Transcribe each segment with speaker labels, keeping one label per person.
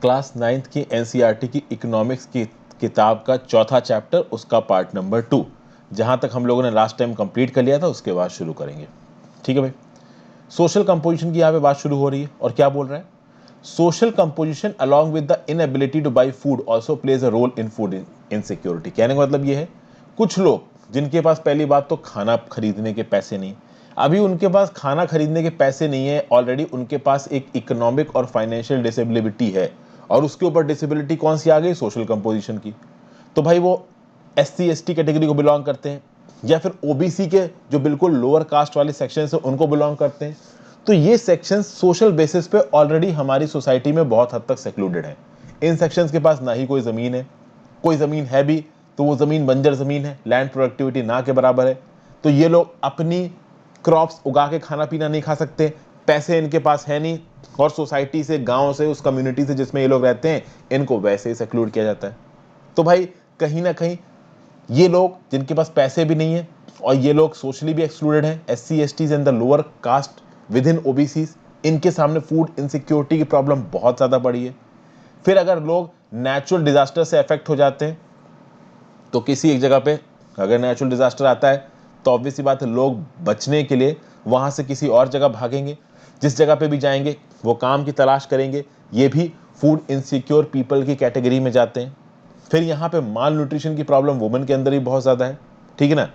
Speaker 1: Class 9th की NCERT की economics की किताब का चौथा चैप्टर, उसका पार्ट नंबर 2। जहां तक हम लोगों ने लास्ट टाइम कंप्लीट कर लिया था उसके बाद शुरू करेंगे। ठीक है भाई, सोशल कंपोजिशन की यहाँ पे बात शुरू हो रही है और क्या बोल रहा है, social composition along with the inability to buy food also plays a role in food insecurity. कहने का मतलब ये है, कुछ लोग जिनके पास पहली बात तो खाना खरीदने के पैसे नहीं, अभी उनके पास खाना खरीदने के पैसे नहीं है, ऑलरेडी उनके पास एक इकोनॉमिक और फाइनेंशियल डिसेबिलिटी है, और उसके ऊपर डिसेबिलिटी कौन सी आ गई, सोशल कंपोजिशन की। तो भाई वो SC ST कैटेगरी को बिलोंग करते हैं, या फिर ओबीसी के जो बिल्कुल लोअर कास्ट वाले सेक्शन है उनको बिलोंग करते हैं। तो ये सेक्शन सोशल बेसिस पे ऑलरेडी हमारी सोसाइटी में बहुत हद तक सेक्लूडेड है। इन सेक्शंस के पास ना ही कोई ज़मीन है, कोई ज़मीन है भी तो वो ज़मीन बंजर ज़मीन है, लैंड प्रोडक्टिविटी ना के बराबर है। तो ये लोग अपनी क्रॉप्स उगा के खाना पीना नहीं खा सकते, पैसे इनके पास है नहीं, और सोसाइटी से, गांव से, उस कम्युनिटी से जिसमें ये लोग रहते हैं, इनको वैसे ही सेक्लूड किया जाता है। तो भाई कहीं ना कहीं ये लोग जिनके पास पैसे भी नहीं है, और ये लोग सोशली भी एक्सक्लूडेड हैं, SC STs and the lower caste with in OBCs, इनके सामने फूड इनसिक्योरिटी की प्रॉब्लम बहुत ज़्यादा बड़ी है। फिर अगर लोग नेचुरल डिजास्टर से अफेक्ट हो जाते हैं, तो किसी एक जगह पे अगर नेचुरल डिजास्टर आता है तो ऑब्वियस सी बात है, लोग बचने के लिए वहां से किसी और जगह भागेंगे, जिस जगह पे भी जाएंगे वो काम की तलाश करेंगे। ये भी फूड इनसिक्योर पीपल की कैटेगरी में जाते हैं। फिर यहाँ पे माल न्यूट्रिशन की प्रॉब्लम वुमेन के अंदर ही बहुत ज़्यादा है, ठीक है ना।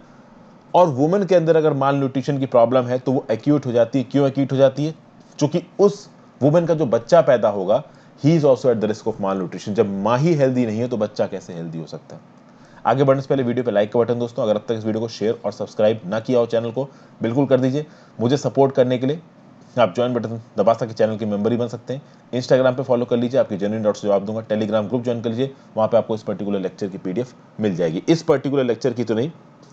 Speaker 1: और वुमेन के अंदर अगर माल न्यूट्रिशन की प्रॉब्लम है तो वो एक्यूट हो जाती है। क्यों एक्यूट हो जाती है, क्योंकि उस वुमेन का जो बच्चा पैदा होगा, he is also at the risk of mall nutrition. जब माँ ही हेल्दी नहीं है तो बच्चा कैसे हेल्दी हो सकता है। आगे बढ़ने से पहले वीडियो पे लाइक का बटन दोस्तों, अगर अब तक इस वीडियो को शेयर और सब्सक्राइब ना किया हो चैनल को, बिल्कुल कर दीजिए। मुझे सपोर्ट करने के लिए आप ज्वाइन बटन दबा सकते, चैनल के मेंबर ही बन सकते हैं। इंस्टाग्राम पे फॉलो कर लीजिए, आपकी जेन्युइन डाउट्स जवाब दूंगा। टेलीग्राम ग्रुप ज्वाइन कर लीजिए, वहाँ पे आपको इस पर्टिकुलर लेक्चर की PDF मिल जाएगी। इस पर्टिकुलर लेक्चर की तो नहीं,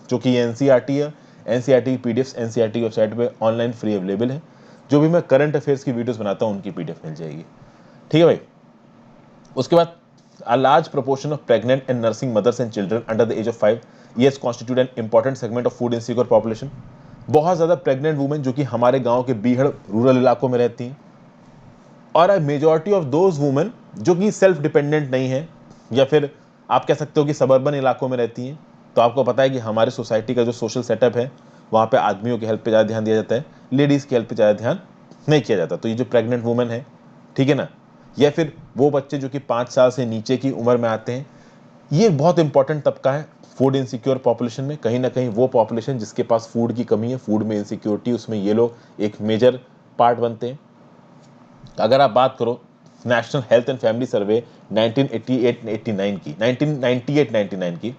Speaker 1: क्योंकि ये NCERT है। NCERT की PDFs NCERT की वेबसाइट पे ऑनलाइन फ्री अवेलेबल है। जो भी मैं करंट अफेयर्स की वीडियोस बनाता हूँ उनकी PDF मिल जाएगी, ठीक है भाई। उसके बाद a large proportion of pregnant and nursing mothers and children under the age of 5 years constitute an important segment of food insecure population। बहुत ज़्यादा प्रेग्नेंट वुमेन जो कि हमारे गांव के बीहड़ रूरल इलाकों में रहती हैं, और a majority of those women जो कि सेल्फ डिपेंडेंट नहीं है, या फिर आप कह सकते हो कि सबर्बन इलाकों में रहती हैं। तो आपको पता है कि हमारे सोसाइटी का जो सोशल सेटअप है, वहाँ पे आदमियों की हेल्प पे ज़्यादा ध्यान दिया जाता है, लेडीज़ की हेल्प पे ज़्यादा ध्यान नहीं किया जाता। तो ये जो प्रेग्नेंट वुमेन है, ठीक है ना, या फिर वो बच्चे जो कि 5 साल से नीचे की उम्र में आते हैं, ये बहुत इंपॉर्टेंट तबका है फूड इनसिक्योर पॉपुलेशन में। कहीं ना कहीं वो पॉपुलेशन जिसके पास फूड की कमी है, फूड में इनसिक्योरिटी, उसमें ये लोग एक मेजर पार्ट बनते हैं। अगर आप बात करो नेशनल हेल्थ एंड फैमिली सर्वे 1988-89 की, 1998-99 की,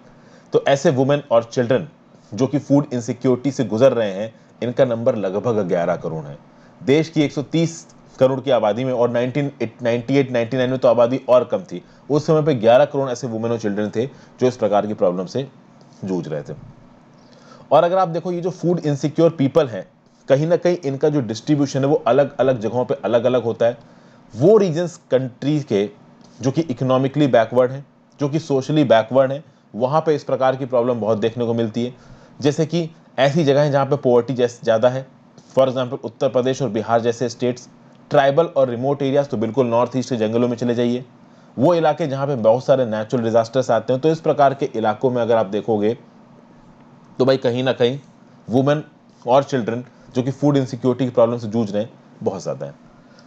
Speaker 1: तो ऐसे वुमेन और चिल्ड्रन जो कि फूड इनसिक्योरिटी से गुजर रहे हैं, इनका नंबर लगभग 11 करोड़ है। देश की 130 करोड़ की आबादी में, और 1998-99 में तो आबादी और कम थी, उस समय पे 11 करोड़ ऐसे वुमेन और चिल्ड्रन थे जो इस प्रकार की प्रॉब्लम से जूझ रहे थे। और अगर आप देखो, ये जो फूड इनसिक्योर पीपल हैं, कहीं ना कहीं इनका जो डिस्ट्रीब्यूशन है वो अलग अलग जगहों पे अलग अलग होता है। वो रीजन्स कंट्री के जो कि इकोनॉमिकली बैकवर्ड हैं, जो कि सोशली बैकवर्ड हैं, वहाँ पे इस प्रकार की प्रॉब्लम बहुत देखने को मिलती है। जैसे कि ऐसी जगह है जहाँ पे पॉवर्टी ज़्यादा है, फॉर एग्जाम्पल उत्तर प्रदेश और बिहार जैसे स्टेट्स। ट्राइबल और रिमोट एरियाज तो बिल्कुल नॉर्थ ईस्ट के जंगलों में चले जाइए, वो इलाके जहाँ पे बहुत सारे नेचुरल डिजास्टर्स आते हैं। तो इस प्रकार के इलाकों में अगर आप देखोगे तो भाई कहीं ना कहीं वुमेन और चिल्ड्रन जो कि फूड इनसिक्योरिटी की प्रॉब्लम से जूझ रहे हैं बहुत ज़्यादा है।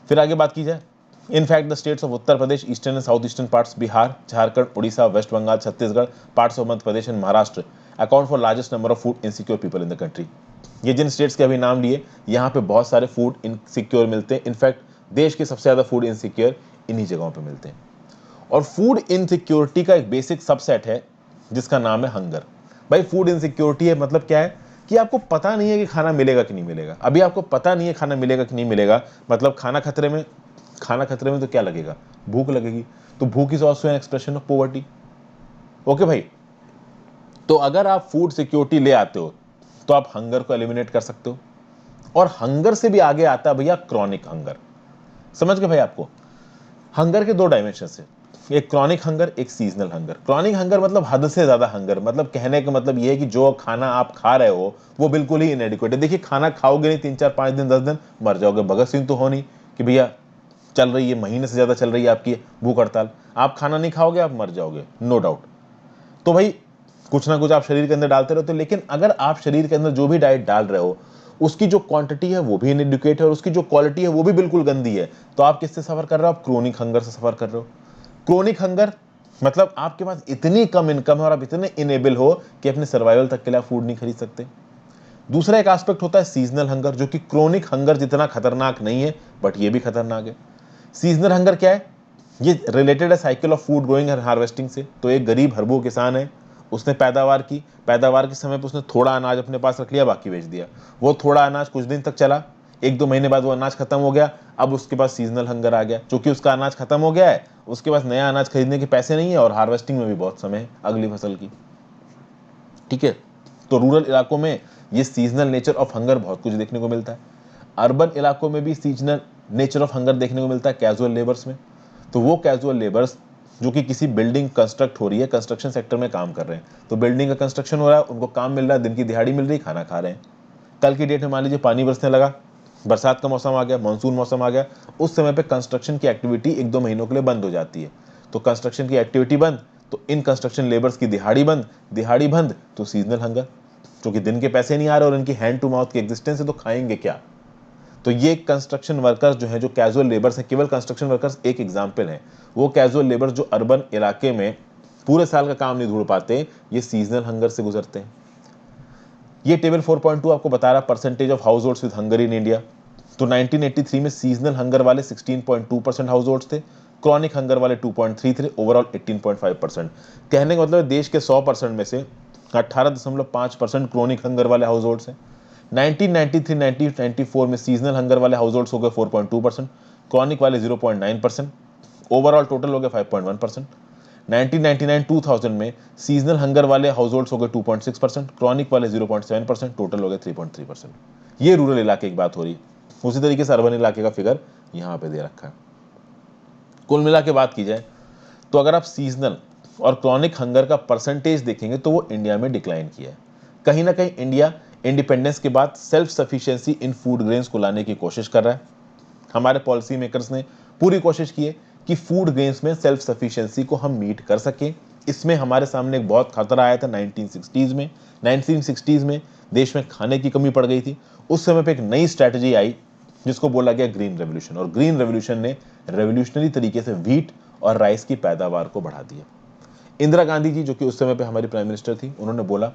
Speaker 1: फिर आगे बात की जाए, in fact the states of Uttar Pradesh, eastern and south eastern parts, Bihar, Jharkhand, Orissa, West Bengal, Chhattisgarh, parts of Madhya Pradesh and Maharashtra account for largest number of food insecure people in the country. ये जिन स्टेट्स के अभी नाम लिए, यहाँ पे बहुत सारे फूड इनसिक्योर मिलते हैं। इनफैक्ट देश के सबसे ज़्यादा फूड इनसिक्योर इन्हीं जगहों पर मिलते हैं। और फूड इनसिक्योरिटी का एक बेसिक सबसेट है जिसका नाम है हंगर। भाई फूड इनसिक्योरिटी है मतलब क्या है, कि आपको पता नहीं है कि खाना मिलेगा कि नहीं मिलेगा। अभी आपको पता नहीं है खाना मिलेगा कि नहीं मिलेगा, मतलब खाना खतरे में। खाना खतरे में तो क्या लगेगा, भूख लगेगी। तो भूख is also an expression of poverty. Okay भाई, तो अगर आप फूड सिक्योरिटी ले आते हो तो आप हंगर को एलिमिनेट कर सकते हो। और हंगर से भी आगे आता है भैया क्रॉनिक हंगर। समझ गए भाई आपको, हंगर के दो डायमेंशन है, एक क्रॉनिक हंगर, एक सीजनल हंगर। क्रॉनिक हंगर मतलब हद से ज्यादा हंगर, मतलब कहने का मतलब यह है कि जो खाना आप खा रहे हो वो बिल्कुल ही इनएडिक्वेट है। देखिए खाना खाओगे नहीं 3 4 5 दिन 10 दिन, मर जाओगे। भगत सिंह तो हो नहीं कि भैया चल रही है, महीने से ज़्यादा चल रही है आपकी भूख हड़ताल, आप खाना नहीं खाओगे आप मर जाओगे, नो डाउट। तो भाई कुछ ना कुछ आप शरीर के अंदर डालते रहते हो, लेकिन अगर आप शरीर के अंदर जो भी डाइट डाल रहे हो उसकी जो क्वांटिटी है वो भी इनएडुकेट है और उसकी जो क्वालिटी है वो भी बिल्कुल गंदी है, तो आप किससे सफर कर रहे हो? आप क्रोनिक हंगर से सफर कर रहे हो। क्रोनिक हंगर मतलब आपके पास इतनी कम इनकम है और आप इतने इनेबल हो कि अपने सर्वाइवल तक के लिए फूड नहीं खरीद सकते। दूसरा एक एस्पेक्ट होता है सीजनल हंगर, जो कि क्रोनिक हंगर जितना खतरनाक नहीं है बट ये भी खतरनाक है। सीजनल हंगर क्या है? ये रिलेटेड है cycle of food growing and harvesting से। तो एक गरीब हरबो किसान है, उसने पैदावार के समय पर उसने थोड़ा अनाज अपने पास रख लिया, बाकी बेच दिया। वो थोड़ा अनाज कुछ दिन तक चला, 1-2 महीने बाद वो अनाज खत्म हो गया। अब उसके पास सीजनल हंगर आ गया, क्योंकि उसका अनाज खत्म हो गया है, उसके पास नया अनाज खरीदने के पैसे नहीं है और हार्वेस्टिंग में भी बहुत समय है अगली फसल की। ठीक है, तो रूरल इलाकों में ये सीजनल नेचर ऑफ हंगर बहुत कुछ देखने को मिलता है। अर्बन इलाकों में भी सीजनल नेचर ऑफ हंगर देखने को मिलता है कैजुअल लेबर्स में। तो वो कैजुअल लेबर्स जो कि किसी बिल्डिंग कंस्ट्रक्ट हो रही है, कंस्ट्रक्शन सेक्टर में काम कर रहे हैं, तो बिल्डिंग का कंस्ट्रक्शन हो रहा है, उनको काम मिल रहा है, दिन की दिहाड़ी मिल रही, खाना खा रहे हैं। कल की डेट में मान लीजिए पानी बरसने लगा, बरसात का मौसम आ गया, मानसून मौसम आ गया, उस समय पे कंस्ट्रक्शन की एक्टिविटी 1-2 महीनों के लिए बंद हो जाती है। तो कंस्ट्रक्शन की एक्टिविटी बंद, तो इन कंस्ट्रक्शन लेबर्स की दिहाड़ी बंद, तो सीजनल हंगर, क्योंकि दिन के पैसे नहीं आ रहे और इनकी हैंड टू माउथ की एग्जिस्टेंस है, तो खाएंगे क्या? तो ये कंस्ट्रक्शन वर्कर्स जो है, जो कैजुअल लेबर्स हैं, केवल कंस्ट्रक्शन वर्कर्स एक एग्जाम्पल है। वो कैजुअल लेबर्स जो अर्बन इलाके में पूरे साल का काम नहीं ढूंढ पाते, ये सीजनल हंगर से गुजरते हैं। ये टेबल 4.2 आपको बता रहा percentage of house holds with hunger in India. तो 1983 में सीजनल हंगर वाले 16.2% हाउस होल्ड्स थे, क्रॉनिक हंगर वाले 2.3 थे, ओवरऑल 18.5%। कहने का मतलब देश के 100% में से 18.5% क्रॉनिक हंगर वाले हाउस होल्ड्स हैं। 1993-1994 में सीजनल हंगर वाले हाउस होल्ड्स हो गए 4.2%, क्रॉनिक वाले 0.9%, ओवरऑल टोटल हो गया 5.1%। 1999-2000 में सीजनल हंगर वाले हाउस होल्ड्स हो गए 2.6%, क्रॉनिक वाले 0.7%, टोटल हो गए 3.3%। ये रूरल इलाके की बात हो रही है। उसी तरीके से अर्बन इलाके का फिगर यहाँ पे दे रखा है। कुल मिला के बात की जाए तो अगर आप सीजनल और क्रॉनिक हंगर का परसेंटेज देखेंगे तो वो इंडिया में डिक्लाइन किया है। कहीं ना कहीं इंडिया इंडिपेंडेंस के बाद सेल्फ सफिशिएंसी इन फूड ग्रेन्स को लाने की कोशिश कर रहा है। हमारे पॉलिसी मेकर्स ने पूरी कोशिश की है कि फूड ग्रेन्स में सेल्फ सफिशिएंसी को हम मीट कर सकें। इसमें हमारे सामने एक बहुत खतरा आया था 1960s में देश में खाने की कमी पड़ गई थी। उस समय पे एक नई स्ट्रैटेजी आई जिसको बोला गया ग्रीन रेवोल्यूशन, और ग्रीन रेवोल्यूशन ने रेवोल्यूशनरी तरीके से व्हीट और राइस की पैदावार को बढ़ा दिया। इंदिरा गांधी जी जो कि उस समय पे हमारी प्राइम मिनिस्टर थी, उन्होंने बोला,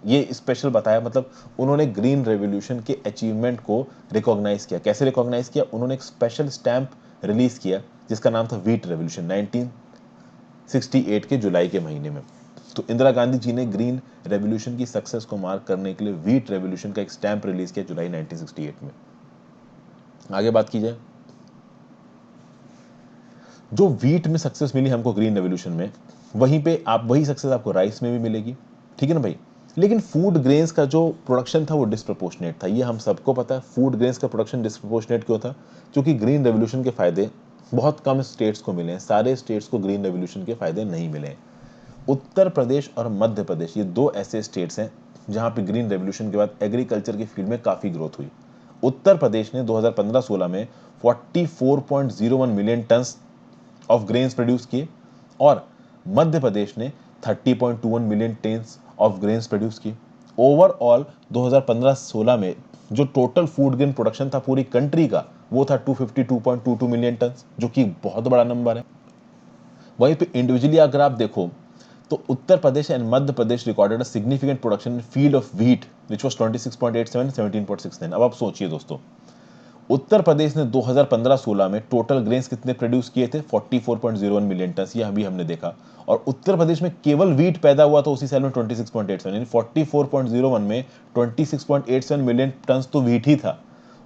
Speaker 1: ये स्पेशल बताया, मतलब उन्होंने ग्रीन रेवोल्यूशन के अचीवमेंट को रिकॉग्नाइज किया। कैसे रिकॉग्नाइज किया? उन्होंने एक स्पेशल स्टैंप रिलीज किया जिसका नाम था व्हीट रेवोल्यूशन 1968 के जुलाई के महीने में। तो इंदिरा गांधी जी ने ग्रीन रेवोल्यूशन की सक्सेस को मार्क करने के लिए व्हीट रेवोल्यूशन का एक स्टैंप रिलीज किया जुलाई 1968 में। आगे बात की जाए, जो व्हीट में सक्सेस मिली हमको ग्रीन रेवोल्यूशन में, वहीं पे आप वही सक्सेस आपको राइस में भी मिलेगी। ठीक है ना भाई? लेकिन फूड ग्रेन्स का जो प्रोडक्शन था वो डिस्प्रपोर्शनेट था, ये हम सबको पता है। फूड ग्रेन्स का प्रोडक्शन डिस्प्रपोर्शनेट क्यों था? क्योंकि ग्रीन रेवोल्यूशन के फायदे बहुत कम स्टेट्स को मिले हैं, सारे स्टेट्स को ग्रीन रेवोल्यूशन के फायदे नहीं मिले। उत्तर प्रदेश और मध्य प्रदेश ये दो ऐसे स्टेट्स हैं जहां पे ग्रीन रेवोल्यूशन के बाद एग्रीकल्चर की फील्ड में काफी ग्रोथ हुई। उत्तर प्रदेश ने 2015-16 में 44.01 million ton of grains produce किए और मध्य प्रदेश ने 30.21 million tons of grains produce किए। ओवरऑल 2015-16 में जो टोटल फूड ग्रेन प्रोडक्शन था पूरी कंट्री का, वो था 252.22 मिलियन टन, जो कि बहुत बड़ा नंबर है। वहीं पे इंडिविजुअली अगर आप देखो तो Uttar Pradesh and Madhya Pradesh recorded a significant production in field of wheat which was 26.87, 17.69। अब आप सोचिए दोस्तों, उत्तर प्रदेश ने 2015-16 में टोटल ग्रेन्स कितने प्रोड्यूस किए थे? 44.01 मिलियन टन, ये अभी हमने देखा। और उत्तर प्रदेश में केवल व्हीट पैदा हुआ था उसी साल में 26.87, यानी 44.01 में 26.87 मिलियन टन तो व्हीट ही था।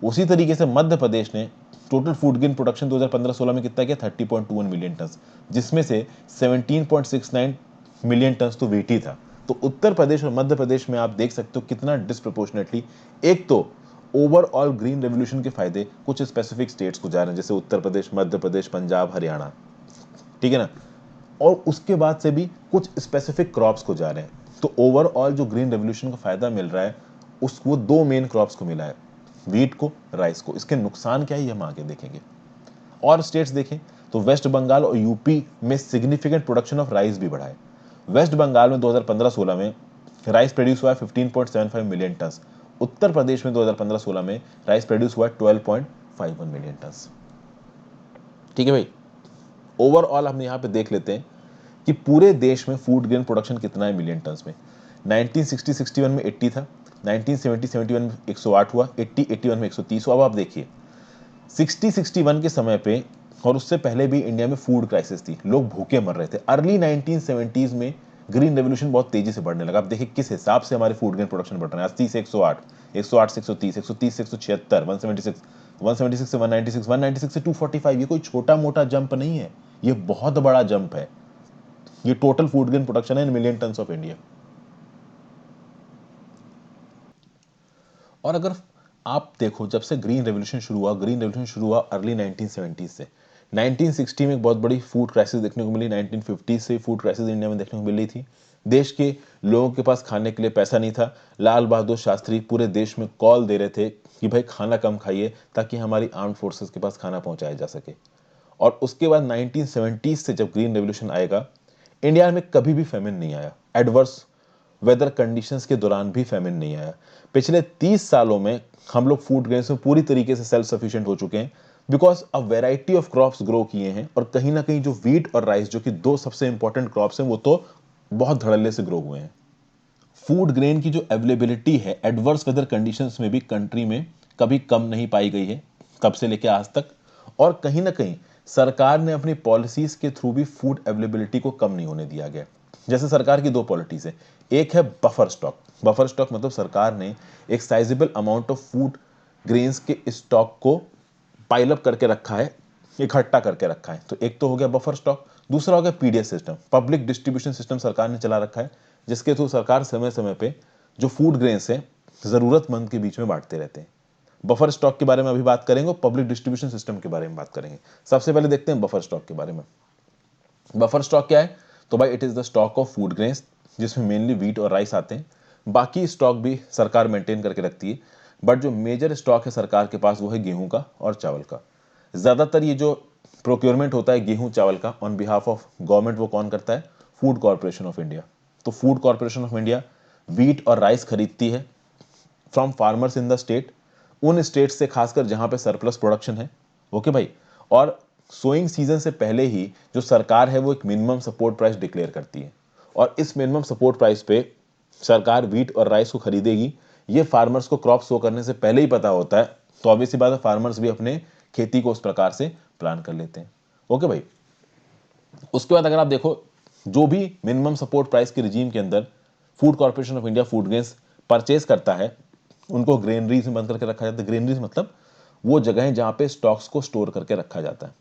Speaker 1: उसी तरीके से मध्य प्रदेश ने टोटल फूड ग्रेन प्रोडक्शन 2015-16 में कितना किया? 30.21 मिलियन टन, जिसमें से 17.69 मिलियन टन तो व्हीट ही था। तो उत्तर प्रदेश और मध्य प्रदेश में आप देख सकते हो कितना डिस्प्रपोर्शनेटली एक तो ओवरऑल ग्रीन रेवोल्यूशन के फायदे कुछ स्पेसिफिक स्टेट्स को जा रहे हैं, जैसे उत्तर प्रदेश, मध्य प्रदेश, पंजाब, हरियाणा। ठीक है ना? और उसके बाद से भी कुछ स्पेसिफिक क्रॉप्स को जा रहे हैं। तो ओवरऑल जो ग्रीन रेवोल्यूशन का फायदा मिल रहा है उसको दो मेन क्रॉप्स को मिला है, व्हीट को, राइस को। इसके नुकसान क्या है ये हम आगे देखेंगे। और स्टेट्स देखें तो वेस्ट बंगाल और यूपी में सिग्निफिकेंट प्रोडक्शन ऑफ राइस भी बढ़ा है। वेस्ट बंगाल में 2015-16 में राइस प्रोड्यूस हुआ है 15.75 मिलियन टन। उत्तर प्रदेश में 2015-16 में राइस प्रोड्यूस हुआ है 12.51 मिलियन टन। ठीक है भाई, ओवरऑल हम यहाँ पे देख लेते हैं कि पूरे देश में फूड ग्रेन प्रोडक्शन कितना है मिलियन टन में। 1960-61 में 80 था, 1970-71 में 108 हुआ, 80-81 में 130 हुआ। अब आप देखिए 60-61 के समय पे और उससे पहले भी इंडिया में फूड क्राइसिस थी, लोग भूखे मर रहे थे। अर्ली 1970s में ग्रीन रेवोल्यूशन बहुत तेजी से बढ़ने लगा। अब देखिए किस हिसाब से हमारे फूड ग्रेन प्रोडक्शन बढ़ रहे हैं। 80 से 108, 108 से 130, 130 से 176, 176, 176 से 196, 196 से 245। ये कोई छोटा मोटा जंप नहीं है, ये बहुत बड़ा जंप है। ये टोटल फूड ग्रेन प्रोडक्शन है in million tons of India. और अगर आप देखो जब से ग्रीन रेवोल्यूशन शुरू हुआ, ग्रीन रेवोल्यूशन शुरू हुआ अर्ली 1970 से। 1960 में एक बहुत बड़ी फूड क्राइसिस देखने को मिली, 1950 से फूड क्राइसिस इंडिया में देखने को मिली थी। देश के लोगों के पास खाने के लिए पैसा नहीं था। लाल बहादुर शास्त्री पूरे देश में कॉल दे रहे थे कि भाई खाना कम खाइए ताकि हमारी आर्म्ड फोर्सेस के पास खाना पहुंचाया जा सके। और उसके बाद 1970 से जब ग्रीन रेवोल्यूशन आएगा, इंडिया में कभी भी फेमिन नहीं आया। एडवर्स वेदर कंडीशंस के दौरान भी फेमिन नहीं आया। पिछले 30 सालों में हम लोग फूड ग्रेन्स में पूरी तरीके से सेल्फ सफिशिएंट हो चुके हैं, because a variety of crops grow किए हैं। और कहीं ना कहीं जो व्हीट और राइस, जो कि दो सबसे इंपॉर्टेंट क्रॉप्स हैं, वो तो बहुत धड़ल्ले से ग्रो हुए हैं। फूड ग्रेन की जो अवेलेबिलिटी है एडवर्स वेदर कंडीशंस में भी कंट्री में कभी कम नहीं पाई गई है, तब से लेकर आज तक। और कहीं ना कहीं सरकार ने अपनी पॉलिसीज के थ्रू भी फूड अवेलेबिलिटी को कम नहीं होने दिया गया। जैसे सरकार की दो पॉलिसीज है, एक है बफर स्टॉक। बफर स्टॉक मतलब सरकार ने एक sizeable amount of food grains के स्टॉक को पाइलअप करके रखा है, इकट्ठा करके रखा है। तो एक तो हो गया बफर स्टॉक, दूसरा हो गया PDS system, public distribution system सरकार ने चला रखा है, जिसके थ्रू सरकार समय समय पे जो फूड ग्रेन्स है जरूरतमंद के बीच में बांटते रहते हैं। बफर स्टॉक के बारे में अभी बात करेंगे, पब्लिक डिस्ट्रीब्यूशन सिस्टम के बारे में बात करेंगे। सबसे पहले देखते हैं बफर स्टॉक के बारे में। बफर स्टॉक क्या है? तो भाई it is the stock of food grains, जिसमें मेनली व्हीट और राइस आते हैं। बाकी स्टॉक भी सरकार मेंटेन करके रखती है, बट जो मेजर स्टॉक है सरकार के पास वो है गेहूं का और चावल का। ज्यादातर ये जो प्रोक्योरमेंट होता है गेहूं चावल का ऑन बिहाफ ऑफ गवर्नमेंट, वो कौन करता है? Food corporation of India. तो food corporation of India wheat और राइस खरीदती है from farmers in the state, उन स्टेट से खासकर जहां पे सरप्लस प्रोडक्शन है। ओके भाई, और सोइंग सीजन से पहले ही जो सरकार है वो एक मिनिमम सपोर्ट प्राइस डिक्लेयर करती है, और इस मिनिमम सपोर्ट प्राइस पे सरकार व्हीट और राइस को खरीदेगी। ये फार्मर्स को क्रॉप सो करने से पहले ही पता होता है, तो ऑब्वियसली बात है फार्मर्स भी अपने खेती को उस प्रकार से प्लान कर लेते हैं। ओके भाई, उसके बाद अगर आप देखो जो भी मिनिमम सपोर्ट प्राइस के रिजीम के अंदर food corporation of India food grains purchase करता है, उनको ग्रेनरीज में बंद करके रखा जाता है। ग्रेनरीज मतलब वो जगह है जहां पे स्टॉक्स को स्टोर करके रखा जाता है।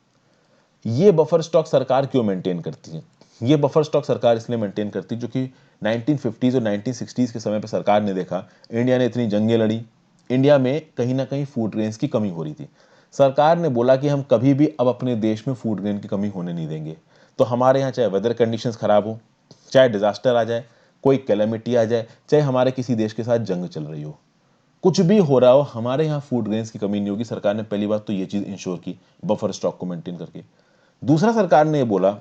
Speaker 1: ये बफर स्टॉक सरकार क्यों मेंटेन करती है? ये बफर स्टॉक सरकार इसलिए मेंटेन करती है जो कि 1950s और 1960s के समय पे सरकार ने देखा इंडिया ने इतनी जंगें लड़ी, इंडिया में कहीं ना कहीं फूड ग्रेन्स की कमी हो रही थी। सरकार ने बोला कि हम कभी भी अब अपने देश में फूड ग्रेन की कमी होने नहीं देंगे। तो हमारे यहाँ चाहे वेदर कंडीशंस खराब हो, चाहे डिजास्टर आ जाए, कोई कैलेमिटी आ जाए, चाहे हमारे किसी देश के साथ जंग चल रही हो, कुछ भी हो रहा हो, हमारे यहाँ फूड ग्रेन्स की कमी नहीं होगी। सरकार ने पहली बात तो ये चीज इंश्योर की बफर स्टॉक को मेंटेन करके। दूसरा, सरकार ने बोला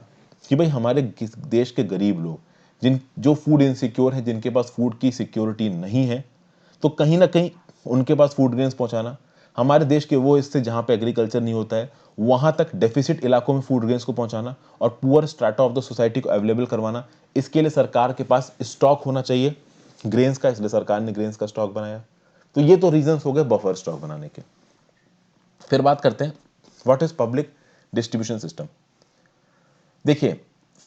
Speaker 1: कि भाई हमारे देश के गरीब लोग जिन जो फूड इनसिक्योर है, जिनके पास फूड की सिक्योरिटी नहीं है, तो कहीं ना कहीं उनके पास फूड ग्रेन्स पहुंचाना, हमारे देश के वो हिस्से जहां पे एग्रीकल्चर नहीं होता है वहां तक डेफिसिट इलाकों में फूड ग्रेन्स को पहुंचाना और poor strata of the society को अवेलेबल करवाना, इसके लिए सरकार के पास स्टॉक होना चाहिए ग्रेन्स का, इसलिए सरकार ने ग्रेन्स का स्टॉक बनाया। तो ये तो रीजंस हो गए बफर स्टॉक बनाने के। फिर बात करते हैं what is public distribution system. देखिए,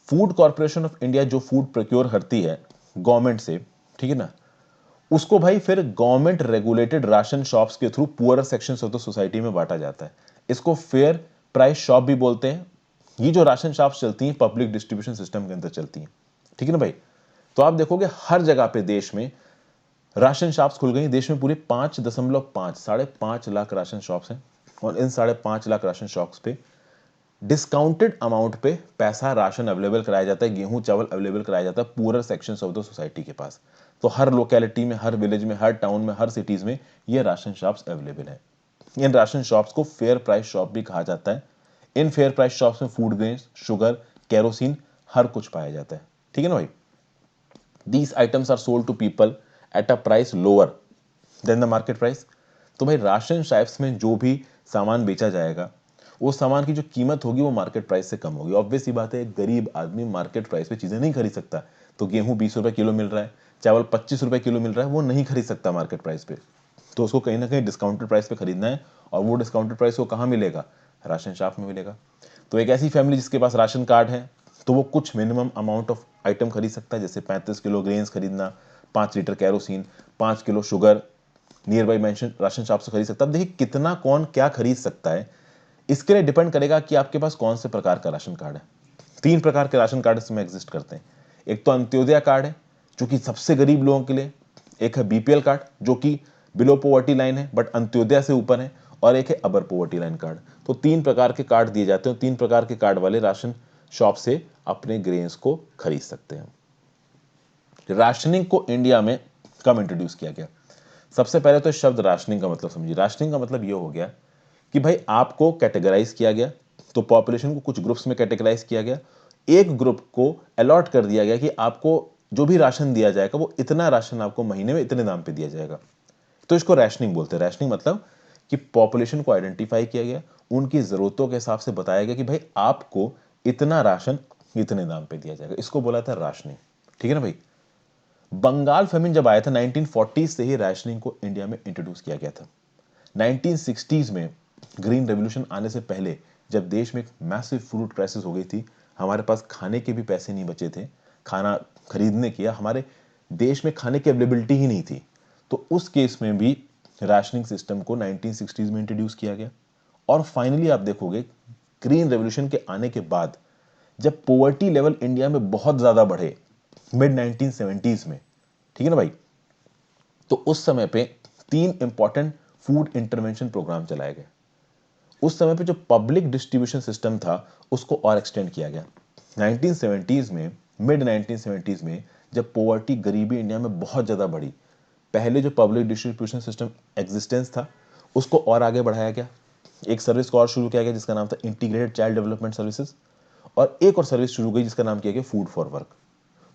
Speaker 1: फूड कॉर्पोरेशन ऑफ इंडिया जो फूड प्रोक्योर करती है गवर्नमेंट से, ठीक है ना, उसको भाई फिर गवर्नमेंट रेगुलेटेड राशन शॉप्स के through poor sections of the society में बांटा जाता है। इसको फेयर प्राइस शॉप भी बोलते हैं। ये जो राशन शॉप्स चलती हैं पब्लिक डिस्ट्रीब्यूशन सिस्टम के अंदर चलती हैं, ठीक है ना भाई। तो आप देखोगे हर जगह पे देश में राशन शॉप्स खुल गई। देश में पूरे 5.5 5.5 लाख राशन शॉप्स हैं, और इन 5.5 लाख राशन शॉप्स पे डिस्काउंटेड अमाउंट पे पैसा राशन अवेलेबल कराया जाता है, गेहूं चावल अवेलेबल कराया जाता है पूरर सेक्शंस ऑफ द सोसाइटी के पास। तो हर लोकेलिटी में, हर विलेज में, हर टाउन में, हर सिटीज में ये राशन शॉप्स अवेलेबल है। इन राशन शॉप्स को फेयर प्राइस शॉप भी कहा जाता है। इन फेयर प्राइस शॉप्स में फूड ग्रेन्स, शुगर, केरोसिन, हर कुछ पाया जाता है। ठीक है ना भाई। These items are sold to people at a price lower than the market price. तो भाई राशन शॉप्स में जो भी सामान बेचा जाएगा वो सामान की जो कीमत होगी वो मार्केट प्राइस से कम होगी। ऑब्वियस सी बात है, एक गरीब आदमी मार्केट प्राइस पे चीजें नहीं खरीद सकता। तो गेहूं 20 रुपए किलो मिल रहा है, चावल 25 रुपए किलो मिल रहा है, वो नहीं खरीद सकता मार्केट प्राइस पे। तो उसको कहीं ना कहीं डिस्काउंटेड प्राइस पे खरीदना है, और वो डिस्काउंटेड प्राइस को कहाँ मिलेगा? राशन शॉप में मिलेगा। तो एक ऐसी फैमिली जिसके पास राशन कार्ड है तो वो कुछ मिनिमम अमाउंट ऑफ आइटम खरीद सकता है, जैसे 35 किलो ग्रेन्स खरीदना, 5 litre kerosene, 5 kilo sugar near by mention ration shop से खरीद सकता है। अब देखिए कितना कौन क्या खरीद सकता है, इसके लिए डिपेंड करेगा कि आपके पास कौन से प्रकार का राशन कार्ड है। 3 प्रकार के राशन कार्ड इसमें एग्जिस्ट करते हैं। एक तो अंत्योदय कार्ड है जो कि सबसे गरीब लोगों के लिए, एक है बीपीएल कार्ड जो कि बिलो पॉवर्टी लाइन है बट अंत्योदय से ऊपर है, और एक है अबर पॉवर्टी लाइन कार्ड। तो 3 प्रकार के कार्ड दिए जाते हैं, 3 प्रकार के कार्ड वाले राशन शॉप से अपने ग्रेन्स को खरीद सकते हैं। राशनिंग को इंडिया में कब इंट्रोड्यूस किया गया? सबसे पहले तो शब्द राशनिंग का मतलब समझिए। राशनिंग का मतलब यह हो गया कि भाई आपको कैटेगराइज किया गया, तो पॉपुलेशन को कुछ ग्रुप्स में कैटेगराइज किया गया, एक ग्रुप को अलॉट कर दिया गया कि आपको जो भी राशन दिया जाएगा वो इतना राशन आपको महीने में इतने दाम पे दिया जाएगा। तो इसको रैशनिंग बोलते हैं। रैशनिंग मतलब कि पॉपुलेशन को आइडेंटिफाई किया गया, उनकी जरूरतों के हिसाब से बताया गया कि भाई आपको इतना राशन इतने दाम पे दिया जाएगा, इसको बोला था राशनिंग। ठीक है ना भाई। बंगाल फेमिन जब आया था 1940 से ही राशनिंग को इंडिया में इंट्रोड्यूस किया गया था। 1960s में ग्रीन रेवोल्यूशन आने से पहले जब देश में एक मैसिव फूड क्राइसिस हो गई थी, हमारे पास खाने के भी पैसे नहीं बचे थे खाना खरीदने की, हमारे देश में खाने की अवेलेबिलिटी ही नहीं थी, तो उस केस में भी राशनिंग सिस्टम को 1960s में इंट्रोड्यूस किया गया। और फाइनली आप देखोगे ग्रीन रेवोल्यूशन के आने के बाद जब पॉवर्टी लेवल इंडिया में बहुत ज्यादा बढ़े मिड 1970s में, ठीक है ना भाई, तो उस समय पे 3 इंपॉर्टेंट फूड इंटरवेंशन प्रोग्राम चलाए गए। उस समय पे जो पब्लिक डिस्ट्रीब्यूशन सिस्टम था उसको और एक्सटेंड किया गया। 1970s में, मिड 1970s में जब पॉवर्टी गरीबी इंडिया में बहुत ज्यादा बढ़ी, पहले जो पब्लिक डिस्ट्रीब्यूशन सिस्टम एग्जिस्टेंस था उसको और आगे बढ़ाया गया। एक सर्विस को और शुरू किया गया जिसका नाम था इंटीग्रेटेड चाइल्ड डेवलपमेंट सर्विसेज, और एक और सर्विस शुरू हुई जिसका नाम किया गया food for work.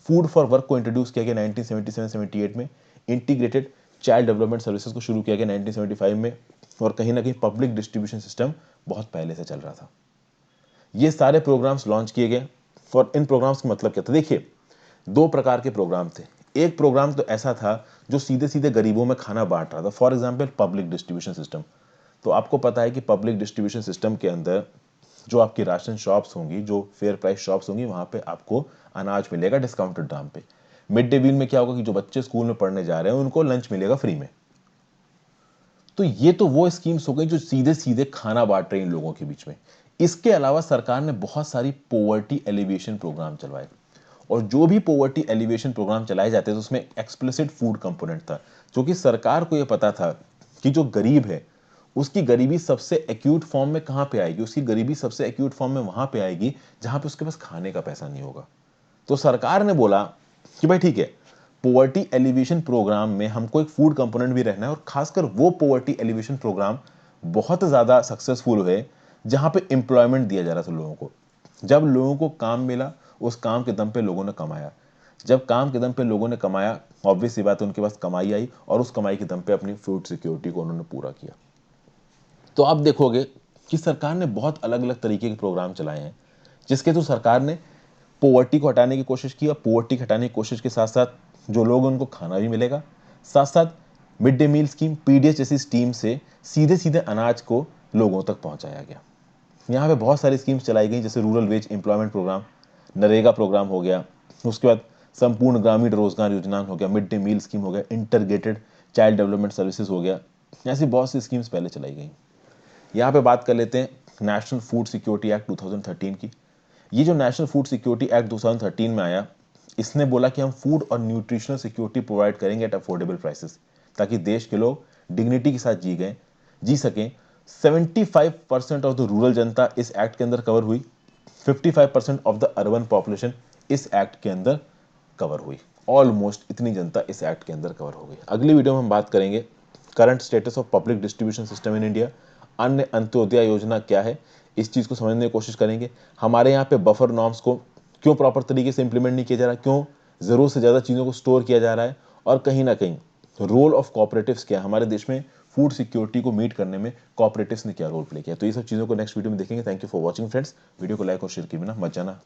Speaker 1: Food for work को इंट्रोड्यूस किया गया 1977-78 में, इंटीग्रेटेड चाइल्ड डेवलपमेंट सर्विसेज को शुरू किया गया 1975 में, और कहीं ना कहीं पब्लिक डिस्ट्रीब्यूशन सिस्टम बहुत पहले से चल रहा था। ये सारे प्रोग्राम्स लॉन्च किए गए। और इन प्रोग्राम्स का मतलब क्या था? देखिए 2 प्रकार के प्रोग्राम थे। एक प्रोग्राम तो ऐसा था जो सीधे सीधे गरीबों में खाना बांट रहा था, for example public distribution system. तो आपको पता है कि पब्लिक डिस्ट्रीब्यूशन सिस्टम के अंदर जो आपकी राशन शॉप्स होंगी, जो फेयर प्राइस शॉप्स होंगी, वहां पे आपको अनाज मिलेगा डिस्काउंटेड दाम पे। मिड डे मील में क्या होगा कि जो बच्चे स्कूल में पढ़ने जा रहे हैं उनको लंच मिलेगा फ्री में। तो ये तो वो स्कीम्स हो गई जो सीधे सीधे खाना बांट रही इन लोगों के बीच में। इसके अलावा सरकार ने बहुत सारी पोवर्टी एलिवेशन प्रोग्राम चलवाए, और जो भी पोवर्टी एलिवेशन प्रोग्राम चलाए जाते थे उसमें एक्सप्लिसिट फूड कंपोनेंट था, क्योंकि सरकार को यह पता था कि जो गरीब है उसकी गरीबी सबसे एक्यूट फॉर्म में कहां पे आएगी? उसकी गरीबी सबसे एक्यूट फॉर्म में वहां पे आएगी जहां पे उसके पास खाने का पैसा नहीं होगा। तो सरकार ने बोला कि भाई ठीक है, पोवर्टी एलिवेशन प्रोग्राम में हमको एक फूड कंपोनेंट भी रहना है, और खासकर वो पोवर्टी एलिवेशन प्रोग्राम बहुत ज्यादा सक्सेसफुल हुए जहां पे एम्प्लॉयमेंट दिया जा रहा था लोगों को। जब लोगों को काम मिला, उस काम के दम पे लोगों ने कमाया। जब काम के दम पे लोगों ने कमाया, ऑब्वियस सी बात है उनके पास कमाई आई, और उस कमाई के दम पे अपनी फूड सिक्योरिटी को उन्होंने पूरा किया। तो आप देखोगे कि सरकार ने बहुत अलग अलग तरीके के प्रोग्राम चलाए हैं जिसके थ्रू सरकार ने पोवर्टी को हटाने की कोशिश की, और पोवर्टी को हटाने की कोशिश के साथ साथ जो लोग उनको खाना भी मिलेगा, साथ साथ mid day meal scheme, PDS जैसी स्कीम से सीधे सीधे अनाज को लोगों तक पहुंचाया गया। यहाँ पे बहुत सारी स्कीम्स चलाई गई, जैसे rural wage employment programme, NREGA programme हो गया, उसके बाद संपूर्ण ग्रामीण रोजगार योजना हो गया, मिड डे मील स्कीम हो गया, इंटरग्रेटेड चाइल्ड डेवलपमेंट सर्विसेज हो गया। ऐसी बहुत सी स्कीम्स पहले चलाई गई। यहाँ पे बात कर लेते हैं नेशनल फूड सिक्योरिटी एक्ट 2013 की। ये जो नेशनल फूड सिक्योरिटी एक्ट 2013 में आया, इसने बोला कि हम फूड और न्यूट्रिशनल सिक्योरिटी प्रोवाइड करेंगे एट अफोर्डेबल प्राइसेस, ताकि देश के लोग डिग्निटी के साथ जी सकें। 75% ऑफ द रूरल जनता इस एक्ट के अंदर कवर हुई, 55% ऑफ द अर्बन पॉपुलेशन इस एक्ट के अंदर कवर हुई। ऑलमोस्ट इतनी जनता इस एक्ट के अंदर कवर हो गई। अगली वीडियो में हम बात करेंगे current status of public distribution system in India, अन्य अंत्योदय योजना क्या है, इस चीज़ को समझने की कोशिश करेंगे। हमारे यहाँ पे बफर नॉर्म्स को क्यों प्रॉपर तरीके से इंप्लीमेंट नहीं किया जा रहा, क्यों ज़रूरत से ज़्यादा चीज़ों को स्टोर किया जा रहा है, और कहीं ना कहीं रोल ऑफ कोऑपरेटिव्स क्या है हमारे देश में फूड सिक्योरिटी को मीट करने में कोऑपरेटिव्स ने क्या रोल प्ले किया। तो ये सब चीज़ों को नेक्स्ट वीडियो में देखेंगे। Thank you for watching friends. Video को लाइक और शेयर किए बिना मत जाना।